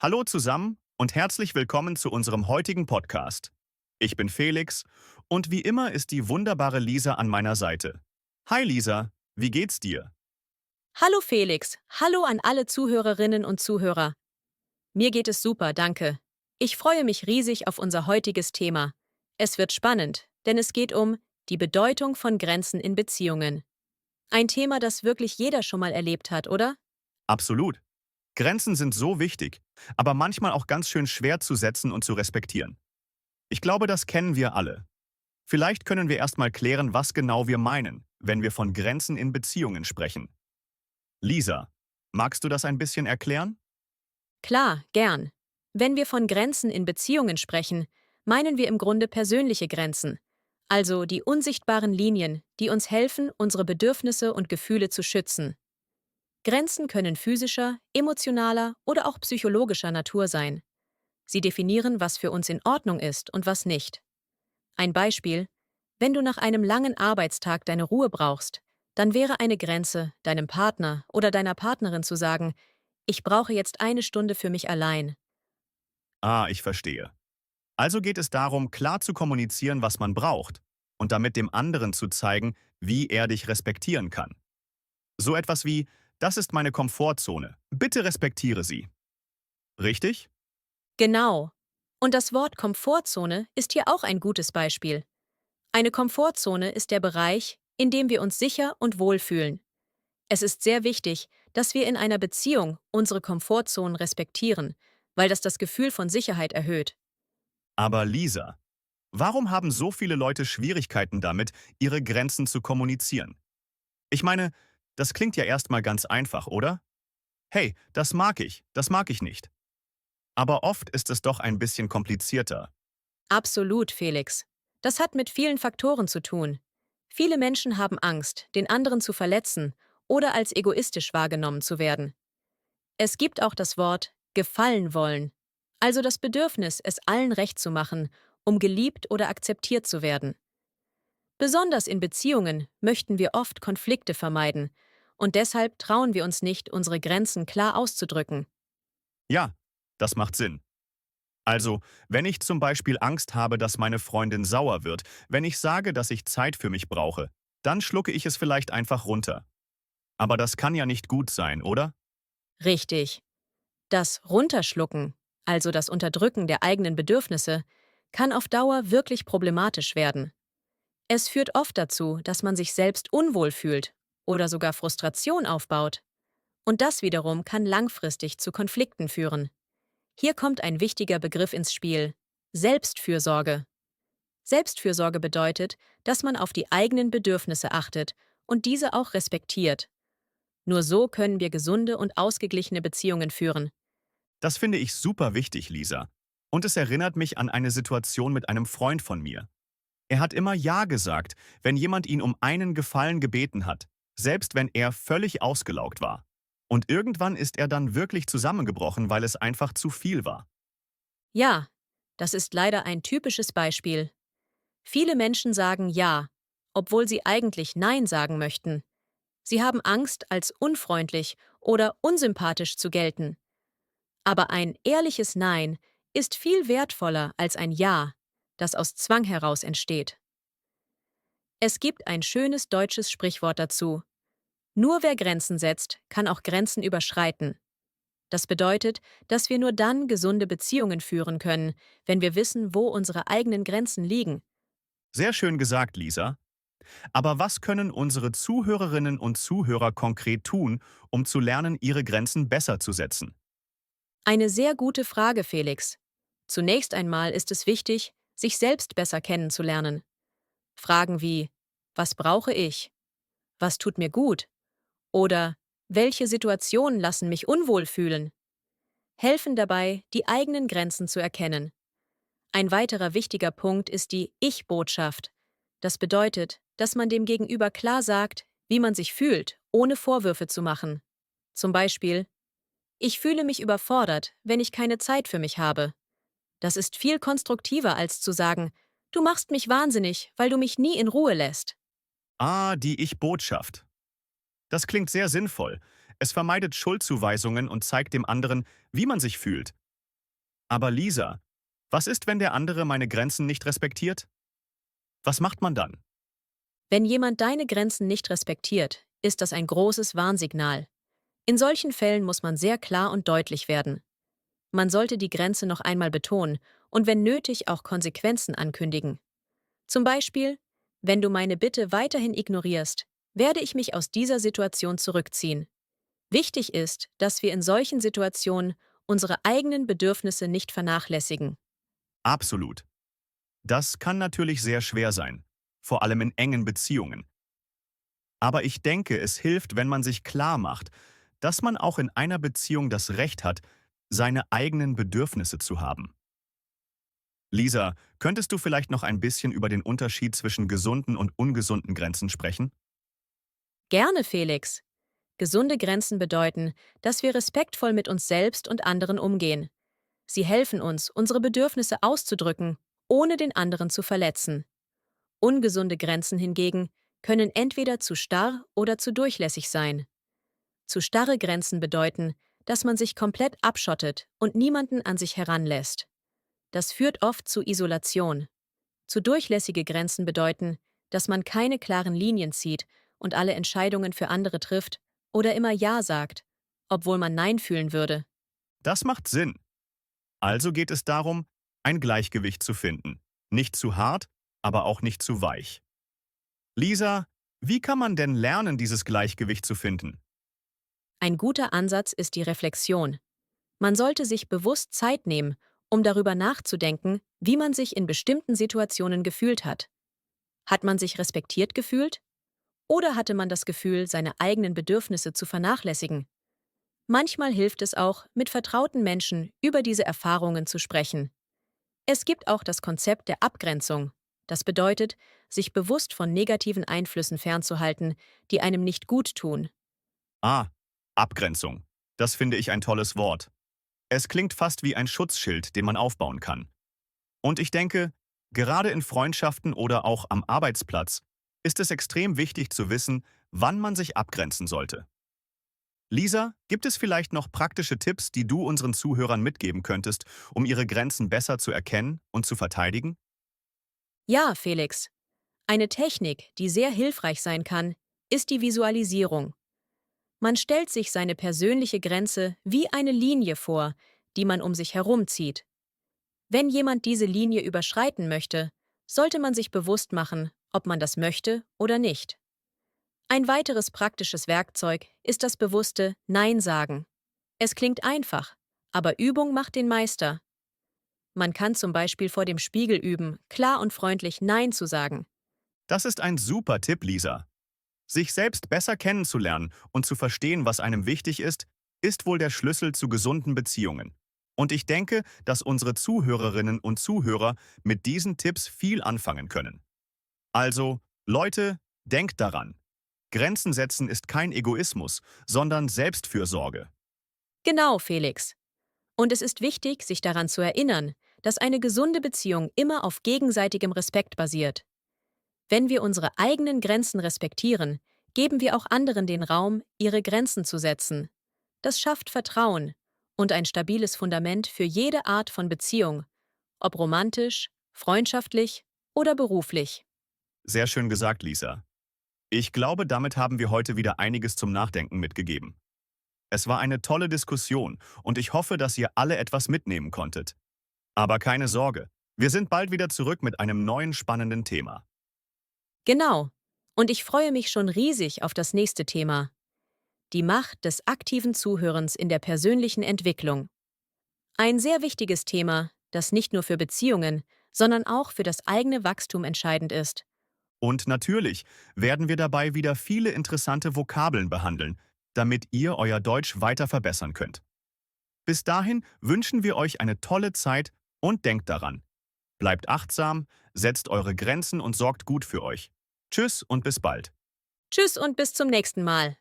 Hallo zusammen und herzlich willkommen zu unserem heutigen Podcast. Ich bin Felix und wie immer ist die wunderbare Lisa an meiner Seite. Hi Lisa, wie geht's dir? Hallo Felix, hallo an alle Zuhörerinnen und Zuhörer. Mir geht es super, danke. Ich freue mich riesig auf unser heutiges Thema. Es wird spannend, denn es geht um die Bedeutung von Grenzen in Beziehungen. Ein Thema, das wirklich jeder schon mal erlebt hat, oder? Absolut. Grenzen sind so wichtig, aber manchmal auch ganz schön schwer zu setzen und zu respektieren. Ich glaube, das kennen wir alle. Vielleicht können wir erstmal klären, was genau wir meinen, wenn wir von Grenzen in Beziehungen sprechen. Lisa, magst du das ein bisschen erklären? Klar, gern. Wenn wir von Grenzen in Beziehungen sprechen, meinen wir im Grunde persönliche Grenzen, also die unsichtbaren Linien, die uns helfen, unsere Bedürfnisse und Gefühle zu schützen. Grenzen können physischer, emotionaler oder auch psychologischer Natur sein. Sie definieren, was für uns in Ordnung ist und was nicht. Ein Beispiel: Wenn du nach einem langen Arbeitstag deine Ruhe brauchst, dann wäre eine Grenze, deinem Partner oder deiner Partnerin zu sagen: Ich brauche jetzt eine Stunde für mich allein. Ah, ich verstehe. Also geht es darum, klar zu kommunizieren, was man braucht und damit dem anderen zu zeigen, wie er dich respektieren kann. So etwas wie, das ist meine Komfortzone, bitte respektiere sie. Richtig? Genau. Und das Wort Komfortzone ist hier auch ein gutes Beispiel. Eine Komfortzone ist der Bereich, in dem wir uns sicher und wohl fühlen. Es ist sehr wichtig, dass wir in einer Beziehung unsere Komfortzonen respektieren, weil das Gefühl von Sicherheit erhöht. Aber Lisa, warum haben so viele Leute Schwierigkeiten damit, ihre Grenzen zu kommunizieren? Ich meine, das klingt ja erstmal ganz einfach, oder? Hey, das mag ich nicht. Aber oft ist es doch ein bisschen komplizierter. Absolut, Felix. Das hat mit vielen Faktoren zu tun. Viele Menschen haben Angst, den anderen zu verletzen oder als egoistisch wahrgenommen zu werden. Es gibt auch das Wort gefallen wollen, also das Bedürfnis, es allen recht zu machen, um geliebt oder akzeptiert zu werden. Besonders in Beziehungen möchten wir oft Konflikte vermeiden und deshalb trauen wir uns nicht, unsere Grenzen klar auszudrücken. Ja, das macht Sinn. Also, wenn ich zum Beispiel Angst habe, dass meine Freundin sauer wird, wenn ich sage, dass ich Zeit für mich brauche, dann schlucke ich es vielleicht einfach runter. Aber das kann ja nicht gut sein, oder? Richtig. Das Runterschlucken, also das Unterdrücken der eigenen Bedürfnisse, kann auf Dauer wirklich problematisch werden. Es führt oft dazu, dass man sich selbst unwohl fühlt oder sogar Frustration aufbaut. Und das wiederum kann langfristig zu Konflikten führen. Hier kommt ein wichtiger Begriff ins Spiel: Selbstfürsorge. Selbstfürsorge bedeutet, dass man auf die eigenen Bedürfnisse achtet und diese auch respektiert. Nur so können wir gesunde und ausgeglichene Beziehungen führen. Das finde ich super wichtig, Lisa. Und es erinnert mich an eine Situation mit einem Freund von mir. Er hat immer Ja gesagt, wenn jemand ihn um einen Gefallen gebeten hat, selbst wenn er völlig ausgelaugt war. Und irgendwann ist er dann wirklich zusammengebrochen, weil es einfach zu viel war. Ja, das ist leider ein typisches Beispiel. Viele Menschen sagen Ja, obwohl sie eigentlich Nein sagen möchten. Sie haben Angst, als unfreundlich oder unsympathisch zu gelten. Aber ein ehrliches Nein ist viel wertvoller als ein Ja, das aus Zwang heraus entsteht. Es gibt ein schönes deutsches Sprichwort dazu: Nur wer Grenzen setzt, kann auch Grenzen überschreiten. Das bedeutet, dass wir nur dann gesunde Beziehungen führen können, wenn wir wissen, wo unsere eigenen Grenzen liegen. Sehr schön gesagt, Lisa. Aber was können unsere Zuhörerinnen und Zuhörer konkret tun, um zu lernen, ihre Grenzen besser zu setzen? Eine sehr gute Frage, Felix. Zunächst einmal ist es wichtig, sich selbst besser kennenzulernen. Fragen wie: Was brauche ich? Was tut mir gut? Oder welche Situationen lassen mich unwohl fühlen? Helfen dabei, die eigenen Grenzen zu erkennen. Ein weiterer wichtiger Punkt ist die Ich-Botschaft. Das bedeutet, dass man dem Gegenüber klar sagt, wie man sich fühlt, ohne Vorwürfe zu machen. Zum Beispiel: Ich fühle mich überfordert, wenn ich keine Zeit für mich habe. Das ist viel konstruktiver als zu sagen: Du machst mich wahnsinnig, weil du mich nie in Ruhe lässt. Ah, die Ich-Botschaft. Das klingt sehr sinnvoll. Es vermeidet Schuldzuweisungen und zeigt dem anderen, wie man sich fühlt. Aber Lisa, was ist, wenn der andere meine Grenzen nicht respektiert? Was macht man dann? Wenn jemand deine Grenzen nicht respektiert, ist das ein großes Warnsignal. In solchen Fällen muss man sehr klar und deutlich werden. Man sollte die Grenze noch einmal betonen und wenn nötig auch Konsequenzen ankündigen. Zum Beispiel, wenn du meine Bitte weiterhin ignorierst, werde ich mich aus dieser Situation zurückziehen. Wichtig ist, dass wir in solchen Situationen unsere eigenen Bedürfnisse nicht vernachlässigen. Absolut. Das kann natürlich sehr schwer sein, vor allem in engen Beziehungen. Aber ich denke, es hilft, wenn man sich klar macht, dass man auch in einer Beziehung das Recht hat, seine eigenen Bedürfnisse zu haben. Lisa, könntest du vielleicht noch ein bisschen über den Unterschied zwischen gesunden und ungesunden Grenzen sprechen? Gerne, Felix. Gesunde Grenzen bedeuten, dass wir respektvoll mit uns selbst und anderen umgehen. Sie helfen uns, unsere Bedürfnisse auszudrücken, ohne den anderen zu verletzen. Ungesunde Grenzen hingegen können entweder zu starr oder zu durchlässig sein. Zu starre Grenzen bedeuten, dass man sich komplett abschottet und niemanden an sich heranlässt. Das führt oft zu Isolation. Zu durchlässige Grenzen bedeuten, dass man keine klaren Linien zieht und alle Entscheidungen für andere trifft oder immer Ja sagt, obwohl man Nein fühlen würde. Das macht Sinn. Also geht es darum, ein Gleichgewicht zu finden. Nicht zu hart, aber auch nicht zu weich. Lisa, wie kann man denn lernen, dieses Gleichgewicht zu finden? Ein guter Ansatz ist die Reflexion. Man sollte sich bewusst Zeit nehmen, um darüber nachzudenken, wie man sich in bestimmten Situationen gefühlt hat. Hat man sich respektiert gefühlt? Oder hatte man das Gefühl, seine eigenen Bedürfnisse zu vernachlässigen? Manchmal hilft es auch, mit vertrauten Menschen über diese Erfahrungen zu sprechen. Es gibt auch das Konzept der Abgrenzung. Das bedeutet, sich bewusst von negativen Einflüssen fernzuhalten, die einem nicht gut tun. Ah, Abgrenzung. Das finde ich ein tolles Wort. Es klingt fast wie ein Schutzschild, den man aufbauen kann. Und ich denke, gerade in Freundschaften oder auch am Arbeitsplatz ist es extrem wichtig zu wissen, wann man sich abgrenzen sollte. Lisa, gibt es vielleicht noch praktische Tipps, die du unseren Zuhörern mitgeben könntest, um ihre Grenzen besser zu erkennen und zu verteidigen? Ja, Felix. Eine Technik, die sehr hilfreich sein kann, ist die Visualisierung. Man stellt sich seine persönliche Grenze wie eine Linie vor, die man um sich herumzieht. Wenn jemand diese Linie überschreiten möchte, sollte man sich bewusst machen, ob man das möchte oder nicht. Ein weiteres praktisches Werkzeug ist das bewusste Nein sagen. Es klingt einfach, aber Übung macht den Meister. Man kann zum Beispiel vor dem Spiegel üben, klar und freundlich Nein zu sagen. Das ist ein super Tipp, Lisa. Sich selbst besser kennenzulernen und zu verstehen, was einem wichtig ist wohl der Schlüssel zu gesunden Beziehungen. Und ich denke, dass unsere Zuhörerinnen und Zuhörer mit diesen Tipps viel anfangen können. Also, Leute, denkt daran. Grenzen setzen ist kein Egoismus, sondern Selbstfürsorge. Genau, Felix. Und es ist wichtig, sich daran zu erinnern, dass eine gesunde Beziehung immer auf gegenseitigem Respekt basiert. Wenn wir unsere eigenen Grenzen respektieren, geben wir auch anderen den Raum, ihre Grenzen zu setzen. Das schafft Vertrauen und ein stabiles Fundament für jede Art von Beziehung, ob romantisch, freundschaftlich oder beruflich. Sehr schön gesagt, Lisa. Ich glaube, damit haben wir heute wieder einiges zum Nachdenken mitgegeben. Es war eine tolle Diskussion und ich hoffe, dass ihr alle etwas mitnehmen konntet. Aber keine Sorge, wir sind bald wieder zurück mit einem neuen spannenden Thema. Genau. Und ich freue mich schon riesig auf das nächste Thema. Die Macht des aktiven Zuhörens in der persönlichen Entwicklung. Ein sehr wichtiges Thema, das nicht nur für Beziehungen, sondern auch für das eigene Wachstum entscheidend ist. Und natürlich werden wir dabei wieder viele interessante Vokabeln behandeln, damit ihr euer Deutsch weiter verbessern könnt. Bis dahin wünschen wir euch eine tolle Zeit und denkt daran. Bleibt achtsam, setzt eure Grenzen und sorgt gut für euch. Tschüss und bis bald. Tschüss und bis zum nächsten Mal.